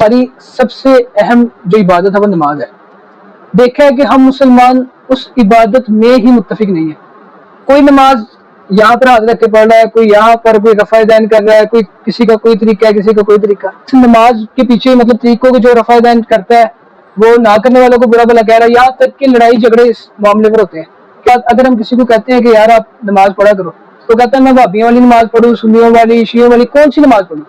ہماری سب سے اہم جو عبادت ہے وہ نماز ہے. دیکھا ہے کہ ہم مسلمان اس عبادت میں ہی متفق نہیں ہے. کوئی نماز یہاں پر ہاتھ رکھ کے پڑھ رہا ہے, کوئی یہاں پر کوئی رفع دین کر رہا ہے, کوئی کسی کا کوئی طریقہ ہے, کسی کا کوئی طریقہ. نماز کے پیچھے مطلب طریقوں کے جو رفع دین کرتا ہے وہ نہ کرنے والوں کو برا بھلا کہہ رہا ہے. یہاں تک کہ لڑائی جھگڑے اس معاملے پر ہوتے ہیں. کیا اگر ہم کسی کو کہتے ہیں کہ یار آپ نماز پڑھا کرو, تو کہتا ہے میں بھابیوں والی نماز پڑھوں, سنیوں والی, شیعوں والی, کون سی نماز پڑھوں؟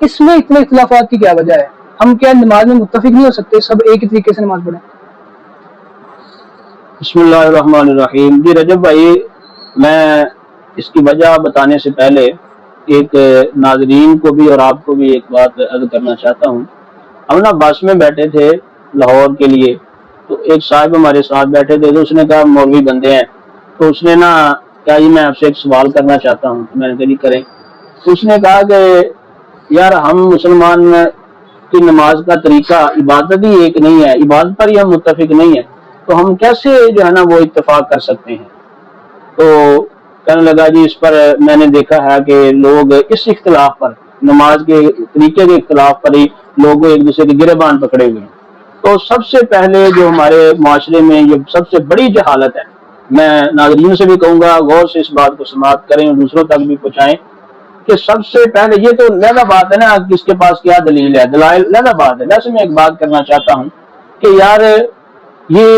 اس میں اتنے اختلافات کی کیا وجہ ہے؟ ہم کیا نماز میں متفق نہیں ہو سکتے, سب ایک ہی طریقے سے نماز پڑھیں؟ بسم اللہ الرحمن الرحیم. جی رجب بھائی, میں اس کی وجہ بتانے سے پہلے ایک ناظرین کو بھی اور آپ کو بھی ایک بات عرض کرنا چاہتا ہوں. ہم نا بس میں بیٹھے تھے لاہور کے لیے, تو ایک صاحب ہمارے ساتھ بیٹھے تھے, تو اس نے کہا مولوی بندے ہیں, تو اس نے نا کہا جی میں آپ سے ایک سوال کرنا چاہتا ہوں. میں نے کہا جی کریں. تو اس نے کہا کہ یار ہم مسلمان کی نماز کا طریقہ عبادت ہی ایک نہیں ہے, عبادت پر ہی ہم متفق نہیں ہیں, تو ہم کیسے جو ہے نا وہ اتفاق کر سکتے ہیں؟ تو کہنے لگا جی اس پر میں نے دیکھا ہے کہ لوگ اس اختلاف پر, نماز کے طریقے کے اختلاف پر ہی لوگ ایک دوسرے کے گریبان پکڑے ہوئے ہیں. تو سب سے پہلے جو ہمارے معاشرے میں یہ سب سے بڑی جہالت ہے, میں ناظرین سے بھی کہوں گا غور سے اس بات کو سماعت کریں اور دوسروں تک بھی پہنچائیں, کہ سب سے پہلے یہ تو لہذا بات ہے نا کس کے پاس کیا دلیل ہے, دلائل لہذا بات ہے. ویسے میں ایک بات کرنا چاہتا ہوں کہ یار یہ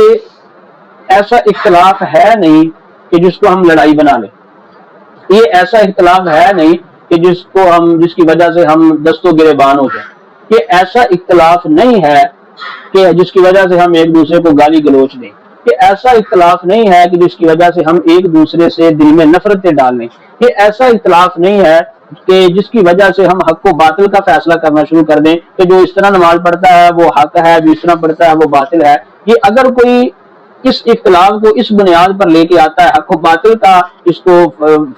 ایسا اختلاف ہے نہیں کہ جس کو ہم لڑائی بنا لیں. یہ ایسا اختلاف ہے نہیں کہ جس کی وجہ سے ہم دست و گریبان ہو جائیں. یہ ایسا اختلاف نہیں ہے کہ جس کی وجہ سے ہم ایک دوسرے کو گالی گلوچ دیں. یہ ایسا اختلاف نہیں ہے کہ جس کی وجہ سے ہم ایک دوسرے سے دل میں نفرتیں ڈال لیں. یہ ایسا اختلاف نہیں ہے کہ جس کی وجہ سے ہم حق و باطل کا فیصلہ کرنا شروع کر دیں کہ جو اس طرح نماز پڑھتا ہے وہ حق ہے, جو اس طرح پڑھتا ہے وہ باطل ہے. یہ اگر کوئی اس اختلاف کو اس بنیاد پر لے کے آتا ہے, حق و باطل کا اس کو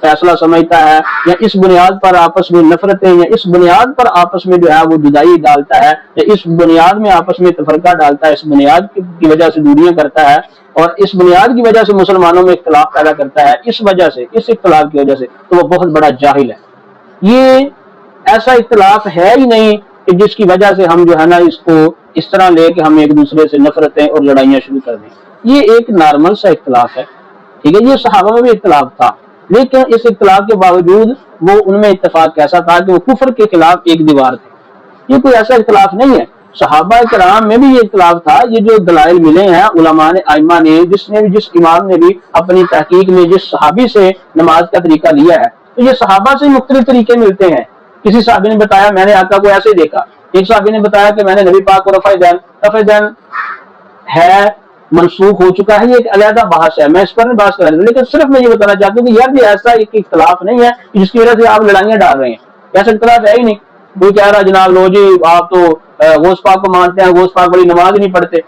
فیصلہ سمجھتا ہے, یا اس بنیاد پر آپس میں نفرتیں, یا اس بنیاد پر آپس میں جو ہے وہ جدائی ڈالتا ہے, یا اس بنیاد میں آپس میں تفرقہ ڈالتا ہے, اس بنیاد کی وجہ سے دوریاں کرتا ہے, اور اس بنیاد کی وجہ سے مسلمانوں میں اختلاف پیدا کرتا ہے, اس وجہ سے, اس اختلاف کی وجہ سے, تو وہ بہت بڑا جاہل ہے. یہ ایسا اختلاف ہے ہی نہیں کہ جس کی وجہ سے ہم جو ہے نا اس کو اس طرح لے کے ہم ایک دوسرے سے نفرتیں اور لڑائیاں شروع کر دیں. یہ ایک نارمل سا اختلاف ہے, ٹھیک ہے. یہ صحابہ میں بھی اختلاف تھا, لیکن اس اختلاف کے باوجود وہ ان میں اتفاق کیسا تھا کہ وہ کفر کے خلاف ایک دیوار تھے. یہ کوئی ایسا اختلاف نہیں ہے. صحابہ کرام میں بھی یہ اختلاف تھا. یہ جو دلائل ملے ہیں علماء نے, ائمہ نے, جس امام نے بھی اپنی تحقیق میں جس صحابی سے نماز کا طریقہ لیا ہے, تو یہ صحابہ سے مختلف طریقے ملتے ہیں. کسی صحابی نے بتایا میں نے آقا کو ایسے دیکھا, ایک صحابی نے بتایا کہ میں نے نبی پاک کو رفع دین ہے منسوخ ہو چکا ہے. یہ ایک علیحدہ بحث ہے, میں اس پر نہیں بحث کر رہا ہوں, لیکن صرف میں یہ بتانا چاہتا ہوں کہ یار یہ ایسا ایک اختلاف نہیں ہے جس کی وجہ سے آپ لڑائیاں ڈال رہے ہیں. ایسا اختلاف ہے ہی نہیں. کوئی کہہ رہا جناب لو جی آپ تو غوث پاک کو مانتے ہیں, غوث پاک والی نماز نہیں پڑھتے,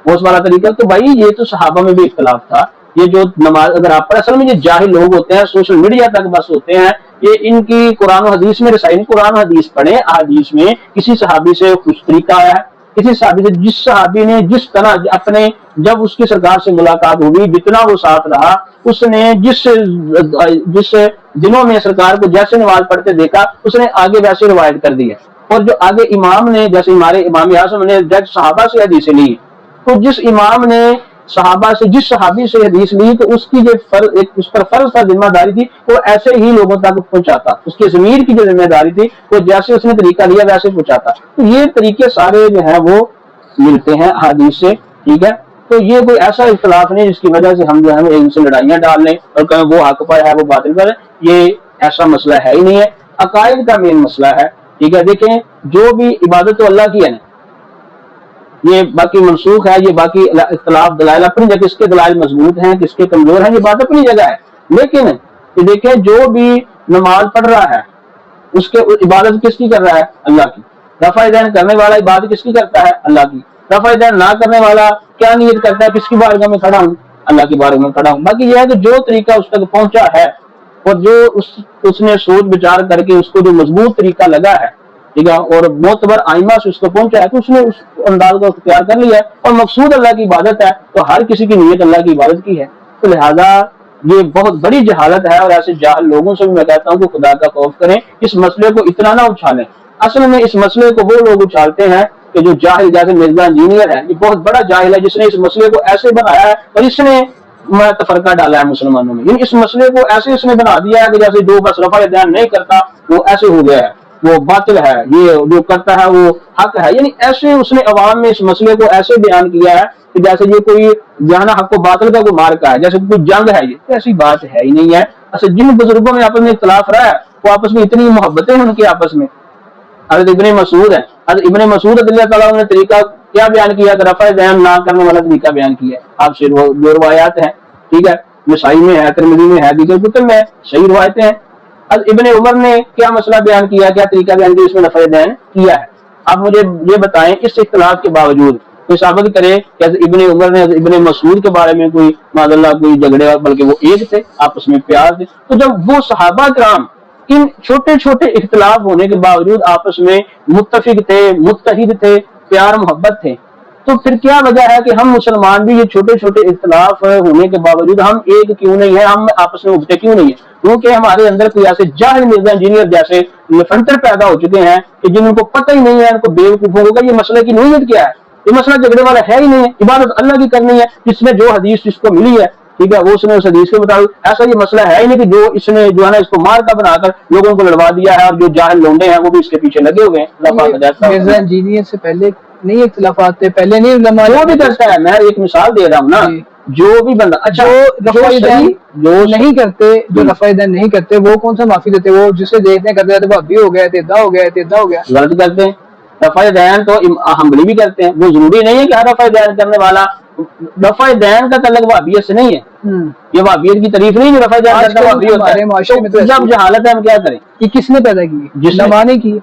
غوث والا طریقہ. تو بھائی یہ تو صحابہ میں بھی اختلاف تھا. یہ جو نماز اگر آپ پڑھ, اصل میں یہ جاہل لوگ ہوتے ہیں, سوشل میڈیا تک بس ہوتے ہیں, یہ ان کی قرآن و حدیث میں رسائی, قرآن و حدیث پڑھیں. حدیث میں کسی صحابی سے کچھ طریقہ آیا ہے, کسی صحابی سے, جس صحابی نے جس طرح اپنے جب اس کی سرکار سے ملاقات ہوگی, جتنا وہ ساتھ رہا, اس نے جس دنوں میں سرکار کو جیسے نماز پڑھتے دیکھا, اس نے آگے ویسے روایت کر دی ہے. اور جو آگے امام نے, جیسے ہمارے امام اعظم نے صحابہ سے حدیثیں لی, تو جس امام نے صحابہ سے جس صحابی سے حدیث لی, تو اس کی جو اس پر فرض تھا, ذمہ داری تھی, وہ ایسے ہی لوگوں تک پہنچاتا. اس کی ضمیر کی جو ذمہ داری تھی وہ جیسے اس نے طریقہ لیا ویسے پہنچاتا. تو یہ طریقے سارے جو ہیں وہ ملتے ہیں حدیث سے, ٹھیک ہے. تو یہ کوئی ایسا اختلاف نہیں جس کی وجہ سے ہم جو ہے ایک دوسرے لڑائیاں ڈال لیں اور کہیں وہ حق پر ہے وہ باطل پر ہے. یہ ایسا مسئلہ ہے ہی نہیں ہے. عقائد کا مین مسئلہ ہے, ٹھیک ہے. دیکھیں جو بھی عبادت تو اللہ کی ہے نا, یہ باقی منسوخ ہے, یہ باقی اختلاف دلائل اپنی جگہ, کس کے دلائل مضبوط ہیں کس کے کمزور ہیں, یہ بات اپنی جگہ ہے. لیکن یہ دیکھیں جو بھی نماز پڑھ رہا ہے اس کے عبادت کس کی کر رہا ہے؟ اللہ کی. رفع دین کرنے والا عبادت کس کی کرتا ہے؟ اللہ کی. رفع دین نہ کرنے والا کیا نیت کرتا ہے؟ کس کی بارگاہ میں کھڑا ہوں؟ اللہ کی بارگاہ میں کھڑا ہوں. باقی یہ ہے کہ جو طریقہ اس تک پہنچا ہے اور جو اس نے سوچ بچار کر کے اس کو جو مضبوط طریقہ لگا ہے, ٹھیک ہے, اور معتبر ائمہ سے اس کو پہنچا ہے, تو اس نے اس انداز کو اختیار کر لیا ہے, اور مقصود اللہ کی عبادت ہے, تو ہر کسی کی نیت اللہ کی عبادت کی ہے. تو لہذا یہ بہت بڑی جہالت ہے, اور ایسے جاہل لوگوں سے بھی میں کہتا ہوں کہ خدا کا خوف کریں, اس مسئلے کو اتنا نہ اچھالیں. اصل میں اس مسئلے کو وہ لوگ اچھالتے ہیں کہ جو جاہل جیسے مرزا انجینئر ہے، یہ بہت بڑا جاہل ہے، جس نے اس مسئلے کو ایسے بنایا ہے اور اس نے تفرقہ ڈالا ہے مسلمانوں میں، یعنی اس مسئلے کو ایسے اس نے بنا دیا ہے کہ جیسے جو بس رفع دین نہیں کرتا وہ ایسے ہو گیا ہے، وہ باطل ہے، یہ جو کرتا ہے وہ حق ہے، یعنی ایسے اس نے عوام میں اس مسئلے کو ایسے بیان کیا ہے کہ جیسے یہ کوئی جانا حق و باطل کا کوئی مارکا ہے، جیسے کوئی جنگ ہے، یہ ایسی بات ہے ہی نہیں ہے۔ اصل جن بزرگوں میں آپس میں اختلاف رہا ہے وہ آپس میں اتنی محبتیں ہیں ان کی آپس میں، حضرت ابن مسعود ہے، حضرت ابن مسعود رضی اللہ تعالیٰ نے طریقہ کیا بیان کیا کہ رفع دین نہ کرنے والا طریقہ بیان کیا ہے، آپ سے وہ جو روایات ہیں، ٹھیک ہے، نسائی میں ہے، ترمذی میں ہے، دیگر کتب میں صحیح روایتیں ہیں۔ ابن عمر نے کیا مسئلہ بیان کیا، کیا طریقہ بیان کیا، اس میں رفع دین کیا ہے۔ آپ مجھے یہ بتائیں اس اختلاف کے باوجود کوئی ثابت کرے کہ ابن عمر نے ابن مسعود کے بارے میں کوئی معاذ اللہ کوئی جھگڑے، بلکہ وہ ایک تھے، آپس میں پیار تھے۔ تو جب وہ صحابہ کرام ان چھوٹے چھوٹے اختلاف ہونے کے باوجود آپس میں متفق تھے، متحد تھے، پیار محبت تھے، تو پھر کیا وجہ ہے کہ ہم مسلمان بھی یہ چھوٹے چھوٹے اختلاف ہونے کے باوجود ہم ایک کیوں نہیں ہیں، ہم آپس میں اگتے کیوں نہیں ہیں؟ کیونکہ ہمارے اندر کوئی ایسے جاہل مرزا انجینئر جیسے لفنٹر پیدا ہو چکے ہیں کہ جن کو پتہ ہی نہیں ہے، ان کو بیوقوفوں کو یہ مسئلے کی نوعیت کیا ہے، یہ مسئلہ جھگڑے والا ہے ہی نہیں ہے، عبادت اللہ کی کرنی ہے، جس میں جو حدیث جس کو ملی ہے، ٹھیک ہے، وہ اس نے اس حدیث کے مطابق، ایسا یہ مسئلہ ہے ہی نہیں کہ جو اس نے جو ہے نا اس کو مار کا بنا کر لوگوں کو لڑوا دیا ہے، اور جو جاہل لونڈے ہیں وہ بھی اس کے پیچھے لگے ہوئے ہیں۔ مرزا انجینئر سے پہلے نہیں اختلافات تھے، پہلے نہیں علماء وہ بھی کرتا ہے، میں ایک مثال دے رہا ہوں نا، جو بھی بندہ اچھا رفع دین جو نہیں کرتے، جو رفع دین نہیں کرتے وہ کون سا معافی دیتے؟ وہ جسے دیکھنے کرتے ہیں تو بھابی ہو گیا، تیدا ہو گیا، تیدا ہو گیا، غلط کرتے ہیں۔ رفع دین تو حنبلی بھی کرتے ہیں، وہ ضروری نہیں ہے کہ ہر رفع دین کرنے والا، رفع دین کا تعلق وہابیت سے نہیں ہے، یہ وہابیت کی تعریف نہیں ہے، رفع دین کرنا وہابی ہوتا ہے۔ معاشرے میں تو جب جہالت ہے ہم کیا کریں؟ یہ کس نے پیدا کی؟ علماء نے کی۔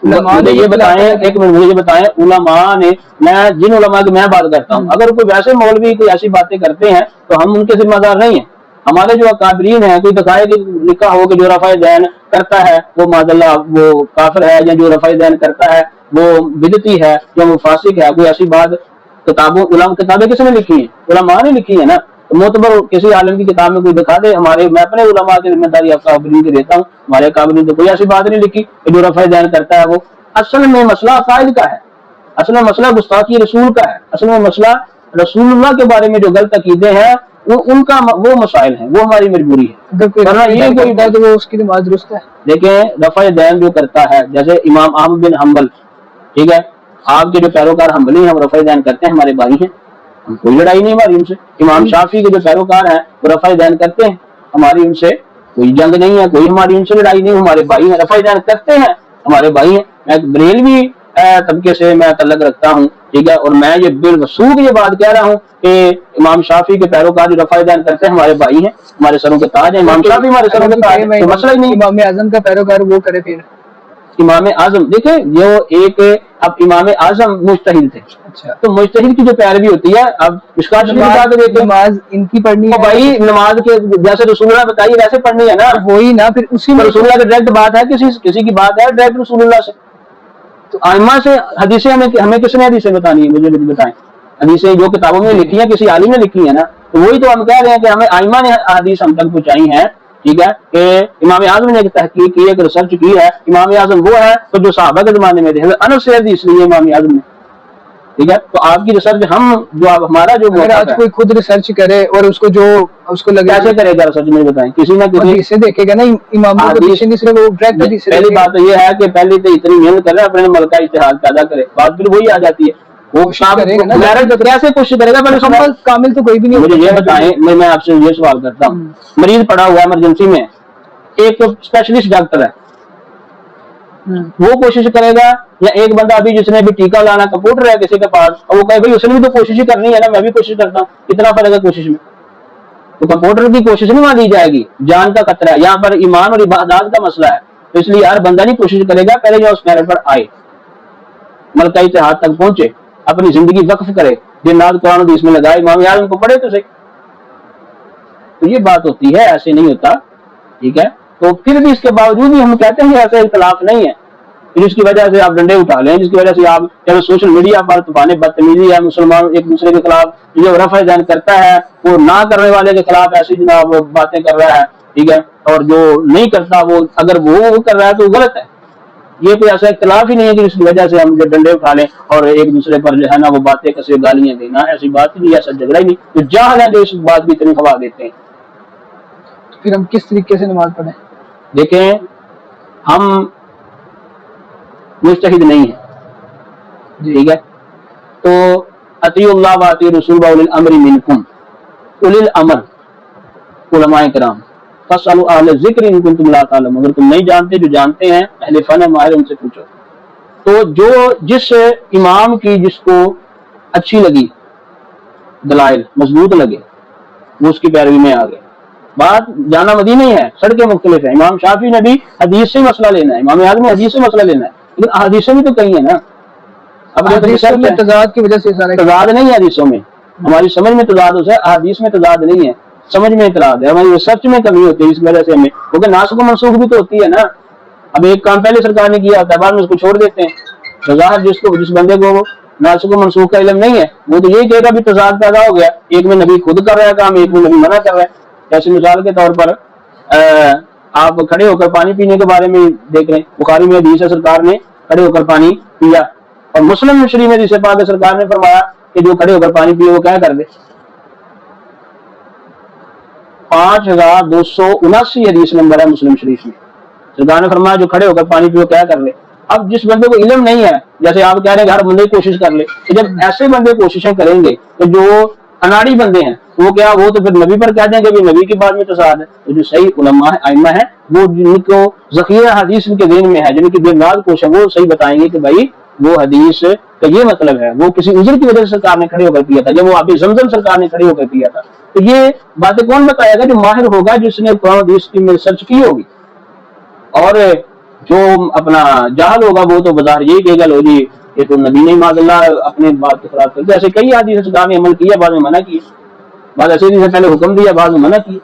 مجھے یہ بتائیں، ایک منٹ مجھے یہ بتائیں، علماء نے، میں جن علماء کی میں بات کرتا ہوں، اگر کوئی ویسے مولوی کوئی ایسی باتیں کرتے ہیں تو ہم ان کے ذمہ دار نہیں ہیں۔ ہمارے جو اکابرین ہیں، کوئی دکھائے کہ لکھا ہو کہ جو رفع دین کرتا ہے وہ معاذ اللہ وہ کافر ہے، یا جو رفع دین کرتا ہے وہ بدعتی ہے یا وہ فاسق ہے، کوئی ایسی بات کتابیں کس نے لکھی ہیں؟ علماء نے لکھی ہیں نا۔ معتبر کسی عالم کی کتاب میں کوئی دکھا دے، ہمارے میں اپنے علماء کی ذمہ داری اکابرین کی دیتا ہوں، ہمارے اکابرین تو کوئی ایسی بات نہیں لکھی کہ جو رفع دین کرتا ہے وہ۔ اصل میں مسئلہ عقائد کا ہے، اصل میں مسئلہ گستاخی رسول کا ہے، اصل میں مسئلہ رسول اللہ کے بارے میں جو غلط عقیدے ہیں ان کا وہ مسائل ہیں، وہ ہماری مجبوری ہے، ورنہ یہ کوئی بات وہ اس کی نماز درست ہے۔ دیکھیں رفع دین جو کرتا ہے، جیسے امام احمد بن حنبل، ٹھیک ہے، آپ کے جو پیروکار حنبلی ہیں وہ رفع دین کرتے ہیں، ہمارے بھائی ہیں، کوئی لڑائی نہیں ہماری ان سے۔ امام شافعی کے جو پیروکار ہیں وہ رفع دین کرتے ہیں، ہماری ان سے کوئی جنگ نہیں ہے، کوئی ہماری ان سے لڑائی نہیں، ہمارے بھائی ہیں، رفع دین کرتے ہیں، ہمارے بھائی ہیں۔ میں بریلوی طبقے سے میں تعلق رکھتا ہوں، ٹھیک ہے، اور میں یہ بالوثوق یہ بات کہہ رہا ہوں کہ امام شافعی کے پیروکار جو رفع دین کرتے ہیں ہمارے بھائی ہیں، ہمارے سروں کے تاج ہیں، امام شافعی ہمارے سروں کے تاج ہیں، مسئلہ ہی نہیں۔ امام اعظم کا پیروکار وہ کرے پھر امام اعظم دیکھیں جو ایک، اب امام اعظم مجتہد تھے، اچھا تو مجتہد کی جو پیروی ہوتی ہے، اب مشکات شریف بتا کے دیکھیں، نماز ان کی پڑھنی ہے بھائی نماز کے جیسے رسول اللہ بتائیے ویسے پڑھنی ہے نا، وہی نا، پھر اسی میں رسول اللہ کی ڈائریکٹ بات ہے، کسی کی بات ہے ڈائریکٹ رسول اللہ سے، تو ائمہ سے حدیثیں ہمیں کس نے حدیثیں بتانی ہے؟ مجھے بتائیں، حدیثیں جو کتابوں میں لکھی ہیں کسی عالم نے لکھی ہے نا، تو وہی تو ہم کہہ رہے ہیں کہ ہمیں ائمہ نے حدیث ہم تک پہنچائی ہیں، ٹھیک ہے، کہ امام اعظم نے ایک تحقیق کی، ایک ریسرچ کی ہے، امام اعظم وہ ہے تو جو صحابہ کے زمانے میں تھے، انس سے حدیث لی ہے امام اعظم نے، ٹھیک ہے، تو آپ کی ریسرچ ہم جو ہمارا جو اگر آج کوئی خود ریسرچ کرے اور اس کو لگے کیسے کرے گا ریسرچ میں بتائیں، کسی نہ کسی سے دیکھے گا نا اماموں کو پیچھے نہیں، صرف وہ ڈائریکٹ حدیث سے۔ پہلی بات تو یہ ہے کہ پہلے تو اتنی محنت کرے، اپنے ملکہ اتحاد پیدا کرے، بات پھر وہی آ جاتی ہے، وہ کیسے کوشش کرے گا؟ پہلے کامل تو کوئی بھی نہیں۔ مجھے یہ بتائیں، میں آپ سے یہ سوال کرتا ہوں، مریض پڑا ہوا ایمرجنسی میں، ایک اسپیشلسٹ ڈاکٹر ہے، وہ کوشش کرے گا، یا ایک بندہ ابھی جس نے ابھی ٹیکہ لانا کمپیوٹر ہے کسی کے پاس، اور وہ کہے بھائی اس نے بھی تو کوشش ہی کرنی ہے نا، میں بھی کوشش کرتا ہوں، اتنا فرق ہے کوشش میں، تو کمپیوٹر کی کوشش نہیں مان لی جائے گی، جان کا خطرہ ہے، یہاں پر ایمان اور عبادات کا مسئلہ ہے، تو اس لیے ہر بندہ نہیں کوشش کرے گا، پہلے جو اس میرٹ پر آئے، ملکہ اتحاد تک پہنچے، اپنی زندگی وقف کرے، جنات قرآن حدیث میں لگائے، امام اعظم کو پڑھے تو صحیح، تو یہ بات ہوتی ہے، ایسے نہیں ہوتا، ٹھیک ہے، تو پھر بھی اس کے باوجود بھی ہم کہتے ہیں کہ ایسا اختلاف نہیں ہے، جس کی وجہ سے آپ ڈنڈے اٹھا لیں، جس کی وجہ سے آپ چلو سوشل میڈیا پر طوفان بدتمیزی ہے، مسلمان ایک دوسرے کے خلاف جو رفع دین کرتا ہے وہ نہ کرنے والے کے خلاف ایسی جناب باتیں کر رہا ہے، ٹھیک ہے، اور جو نہیں کرتا وہ اگر وہ کر رہا ہے تو غلط ہے، یہ کوئی ایسا اختلاف ہی نہیں ہے کہ جس کی وجہ سے ہم جو ڈنڈے اٹھا لیں اور ایک دوسرے پر جو ہے نا وہ باتیں کسے گالیاں دینا، ایسی بات ہی نہیں، ایسا جھگڑا ہی نہیں. تو جاہل ہے جو اس بات بھی اتنی ہوا دیتے ہیں. پھر ہم کس طریقے سے نماز پڑھیں؟ دیکھیں ہم مجتہد نہیں ہیں، ٹھیک ہے، تو اطیعوا اللہ و اطیعوا الرسول واولی الامر منکم، اولی الامر علماء کرام، فاسألوا اہل الذکر ان کنتم لا تعلمون، اگر تم نہیں جانتے، جو جانتے ہیں اہل فن ماہر ان سے پوچھو. تو جو جس امام کی جس کو اچھی لگی دلائل مضبوط لگے وہ اس کی پیروی میں آ گئے. بات جانا مدینہ ہی ہے، سڑکیں مختلف ہیں. امام شافعی نے بھی حدیث سے مسئلہ لینا ہے، امام اعظم نے حدیث سے مسئلہ لینا ہے، لیکن حدیثوں میں تو کہیں ہے نا، حدیثوں میں تضاد کی وجہ سے سارے تضاد نہیں ہے حدیثوں میں، ہماری سمجھ میں تضاد ہے، حدیث میں تضاد نہیں ہے، سمجھ میں اعتراض ہے، ہماری ریسرچ میں کمی ہوتی ہے، اس وجہ سے ہمیں، کیونکہ ناسخ و منسوخ بھی تو ہوتی ہے نا. اب ایک کام پہلے سرکار نے کیا ہوتا ہے، بعد میں اس کو چھوڑ دیتے ہیں. ظاہر جس بندے کو ناسخ و منسوخ کا علم نہیں ہے وہ تو یہی کہے گا بھی تضاد پیدا ہو گیا، ایک میں نبی خود کر رہا ہے کام، ایک میں نبی منع کر رہا ہے. جیسے مثال کے طور پر آپ کھڑے ہو کر پانی پینے کے بارے میں دیکھ رہے ہیں، بخاری میں حدیث ہے سرکار نے کھڑے ہو کر پانی پیا، اور مسلم شریف میں جسے پاک سرکار نے فرمایا کہ جو کھڑے ہو کر پانی پیے وہ کیا کر دے. 5279 حدیث نمبر ہے مسلم شریف میں، سرکار نے فرمایا جو کھڑے ہو کر پانی پیو کیا کر لے. اب جس بندے کو علم نہیں ہے، جیسے آپ کہہ رہے ہیں کہ ہر بندے کوشش کر لے، کہ جب ایسے بندے کوششیں کریں گے تو جو اناڑی بندے ہیں وہ کیا، وہ تو پھر نبی پر کہہ دیں گے بھی نبی کی بات میں تضاد ہے. تو جو صحیح علماء ائمہ ہیں وہ جن کو ذخیرہ حدیث کے ذہن میں ہے، جن کی دن رات کوشش ہے، وہ صحیح بتائیں گے کہ بھائی وہ حدیث کا یہ مطلب ہے، وہ کسی عذر کی وجہ سے سرکار نے کھڑے ہو کر پیا تھا، جب وہ آبِ زمزم سرکار نے کھڑے ہو کر پیا تھا. تو یہ باتیں کون بتائے گا؟ جو ماہر ہوگا، جس نے قرآن حدیث کی ریسرچ کی ہوگی. اور جو اپنا جاہل ہوگا وہ تو بظاہر یہی کہے گا لو جی یہ تو نبی نے معاذ اللہ اپنے بات کو خراب کر دیا. ایسے کئی حدیث سرکار نے عمل کیا، بعد میں منع کیا، بعد ایسے سے پہلے حکم دیا، بعد میں منع کیا.